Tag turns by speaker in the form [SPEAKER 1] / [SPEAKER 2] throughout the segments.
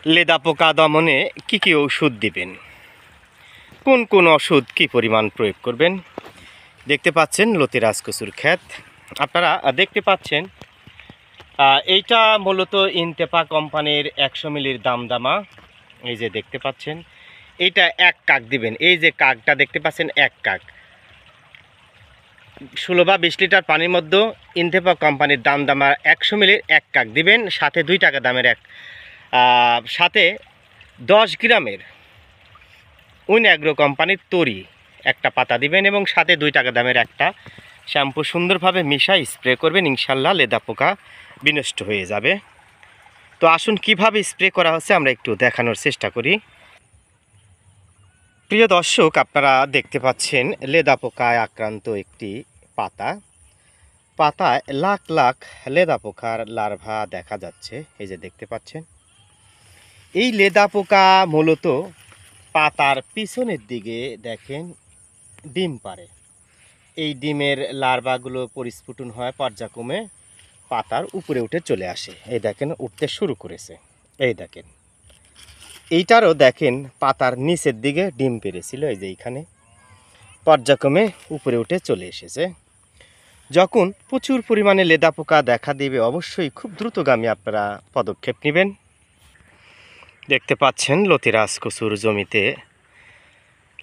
[SPEAKER 1] লেদা পোকা দমনে কি ওষুধ দিবেন, কোন কোন ওষুধ কি পরিমাণ প্রয়োগ করবেন। দেখতে পাচ্ছেন লতিরাজ কচুর ক্ষেত। আপনারা দেখতে পাচ্ছেন এইটা মূলত ইনতেফা কোম্পানির 100 মিলির দামদামা। এই যে দেখতে পাচ্ছেন, এইটা 1 কাক দিবেন। এই যে কাকটা দেখতে পাচ্ছেন, 1 কাক 16 বা 20 লিটার পানির মধ্যে ইনতেফা কোম্পানির দামদামা 100 মিলির 1 কাক দিবেন। সাথে 2 টাকা দামের সাথে 10 গ্রামের উইন অ্যাগ্রো কোম্পানির তরি একটা পাতা দিবেন এবং সাথে 2 টাকা দামের একটা শ্যাম্পু সুন্দরভাবে মিশাই স্প্রে করবেন। ইনশাল্লাহ লেদা পোকা বিনষ্ট হয়ে যাবে। তো আসুন কিভাবে স্প্রে করা হচ্ছে আমরা একটু দেখানোর চেষ্টা করি। প্রিয় দর্শক, আপনারা দেখতে পাচ্ছেন লেদা পোকায় আক্রান্ত একটি পাতায় লাখ লাখ লেদা পোকার লার্ভা দেখা যাচ্ছে। এই যে দেখতে পাচ্ছেন, এই লেদা পোকা মূলত পাতার পিছনের দিকে দেখেন ডিম পাড়ে। এই ডিমের লার্ভাগুলো পরিস্ফুটন হয়, পর্যায়ক্রমে পাতার উপরে উঠে চলে আসে। এই দেখেন উঠতে শুরু করেছে। এই দেখেন এইটারও দেখেন পাতার নিচের দিকে ডিম পেড়েছিল। এই যে এইখানে পর্যায়ক্রমে উপরে উঠে চলে এসেছে। যখন প্রচুর পরিমাণে লেদা পোকা দেখা দিবে অবশ্যই খুব দ্রুতগামী আপনারা পদক্ষেপ নেবেন। দেখতে পাচ্ছেন লতিরাজ কচুর জমিতে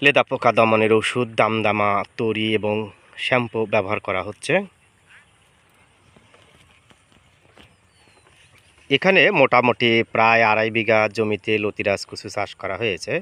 [SPEAKER 1] লেদা পোকা দমনের ওষুধ দামদামা তরি এবং শ্যাম্পু ব্যবহার করা হচ্ছে। এখানে মোটামুটি প্রায় 2.5 বিঘা জমিতে লতিরাজ কচু চাষ করা হয়েছে।